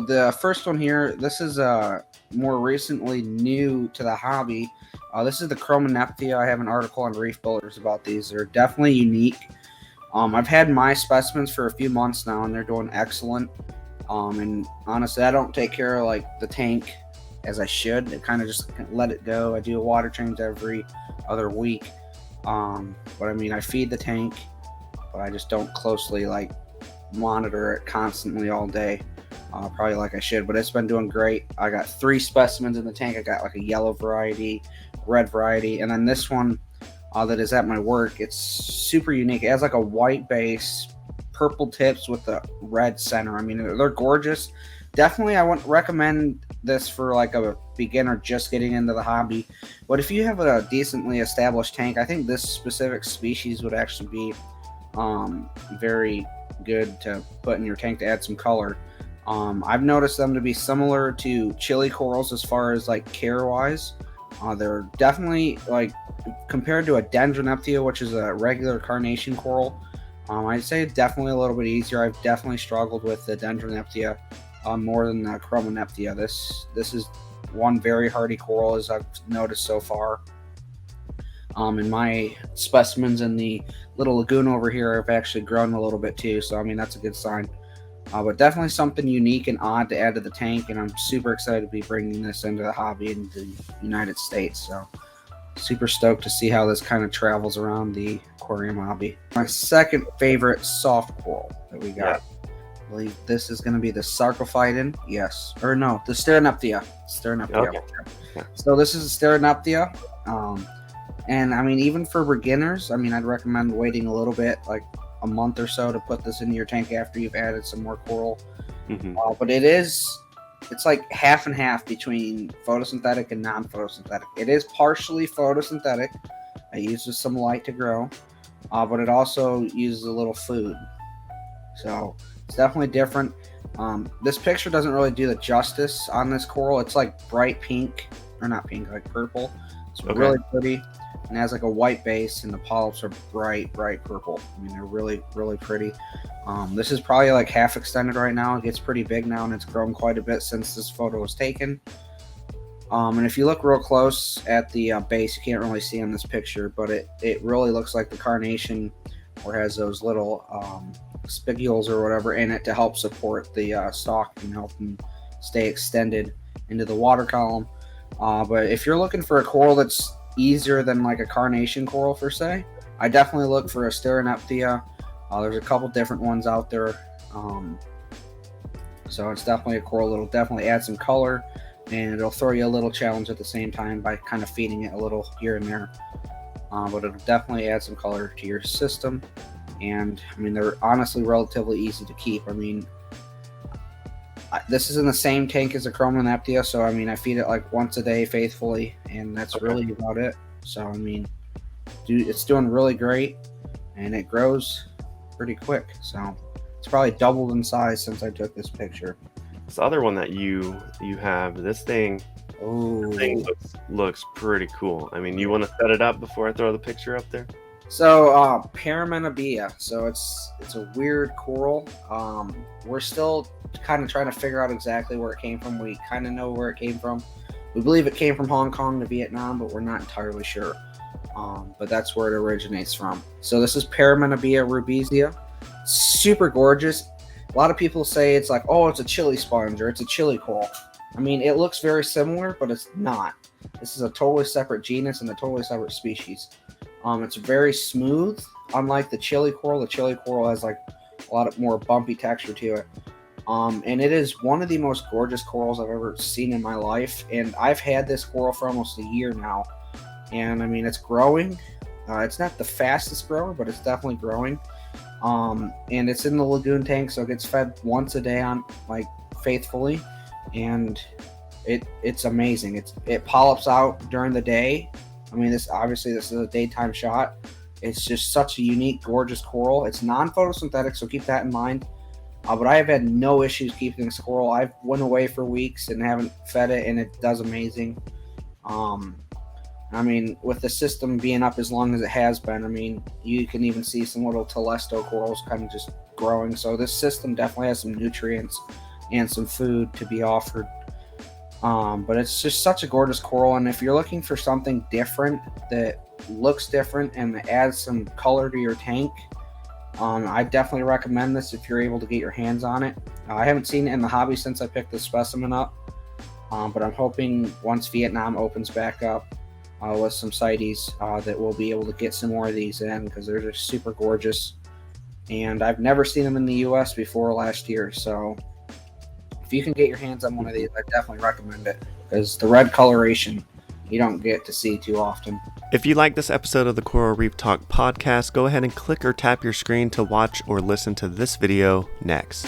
the first one here, this is more recently new to the hobby. This is the Chromonephthea. I have an article on Reef Builders about these. They're definitely unique. I've had my specimens for a few months now, and they're doing excellent. And honestly, I don't take care of like the tank as I should. I kind of just let it go. I do a water change every other week. But I mean, I feed the tank, but I just don't closely like monitor it constantly all day. Probably like I should, but it's been doing great. I got 3 specimens in the tank. I got like a yellow variety, red variety, and then this one that is at my work. It's super unique. It has like a white base, purple tips with the red center. I mean, they're gorgeous. Definitely, I wouldn't recommend this for like a beginner just getting into the hobby. But if you have a decently established tank, I think this specific species would actually be very good to put in your tank to add some color. I've noticed them to be similar to chili corals as far as like care wise. They're definitely like compared to a Dendronepthea, which is a regular carnation coral. I'd say definitely a little bit easier. I've definitely struggled with the Dendronepthea more than the Chromonephthea. This is one very hardy coral, as I've noticed so far. And my specimens in the little lagoon over here have actually grown a little bit too, so I mean that's a good sign. But definitely something unique and odd to add to the tank, and I'm super excited to be bringing this into the hobby in the United States. So super stoked to see how this kind of travels around the aquarium hobby. My second favorite soft coral that we got. I believe this is going to be the Sarcophyton. Yes. Or no, the Steranepthea. Okay. So this is a Steranepthea. And I mean, even for beginners, I mean, I'd recommend waiting a little bit, like a month or so, to put this into your tank after you've added some more coral. But it's like half and half between photosynthetic and non-photosynthetic. It is partially photosynthetic. It uses some light to grow, but it also uses a little food. So it's definitely different. This picture doesn't really do the justice on this coral. It's like bright pink, or not pink, like purple. It's really pretty. And it has like a white base, and the polyps are bright purple. I mean, they're really, really pretty. This is probably like half extended right now. It gets pretty big now, and it's grown quite a bit since this photo was taken. And if you look real close at the base, you can't really see in this picture, but it really looks like the carnation, or has those little spicules or whatever in it to help support the stalk and help them stay extended into the water column. But if you're looking for a coral that's easier than like a carnation coral per se, I definitely look for a Steranepthea. There's a couple different ones out there, so it's definitely a coral that'll definitely add some color, and it'll throw you a little challenge at the same time by kind of feeding it a little here and there. But it'll definitely add some color to your system, and I mean, they're honestly relatively easy to keep. I mean, this is in the same tank as a Chromonephthea, so I mean, I feed it like once a day faithfully, and that's really about it. So I mean, it's doing really great, and it grows pretty quick. So it's probably doubled in size since I took this picture. This other one that you have, this thing looks pretty cool. I mean, you want to set it up before I throw the picture up there? So Paranepthea. So it's a weird coral. We're still kind of trying to figure out exactly where it came from. We kind of know where it came from. We believe it came from Hong Kong to Vietnam, but we're not entirely sure. But that's where it originates from. So this is Paranepthea rubizia. Super gorgeous. A lot of people say it's like, oh, it's a chili sponge or it's a chili coral. I mean, it looks very similar, but it's not. This is a totally separate genus and a totally separate species. It's very smooth, unlike the chili coral. The chili coral has like a lot of more bumpy texture to it. And it is one of the most gorgeous corals I've ever seen in my life. And I've had this coral for almost a year now. And I mean, it's growing. It's not the fastest grower, but it's definitely growing. And it's in the lagoon tank, so it gets fed once a day on like faithfully. And it's amazing. It polyps out during the day. I mean, this is a daytime shot. It's just such a unique, gorgeous coral. It's non-photosynthetic, so keep that in mind. But I have had no issues keeping this coral. I've went away for weeks and haven't fed it, and it does amazing. I mean, with the system being up as long as it has been, I mean, you can even see some little telesto corals kind of just growing. So this system definitely has some nutrients and some food to be offered. But it's just such a gorgeous coral, and if you're looking for something different that looks different and adds some color to your tank, I definitely recommend this if you're able to get your hands on it. I haven't seen it in the hobby since I picked this specimen up, but I'm hoping once Vietnam opens back up with some CITES that we'll be able to get some more of these in, because they're just super gorgeous. And I've never seen them in the US before last year, so if you can get your hands on one of these, I definitely recommend it, because the red coloration you don't get to see too often. If you like this episode of the Coral Reef Talk podcast, go ahead and click or tap your screen to watch or listen to this video next.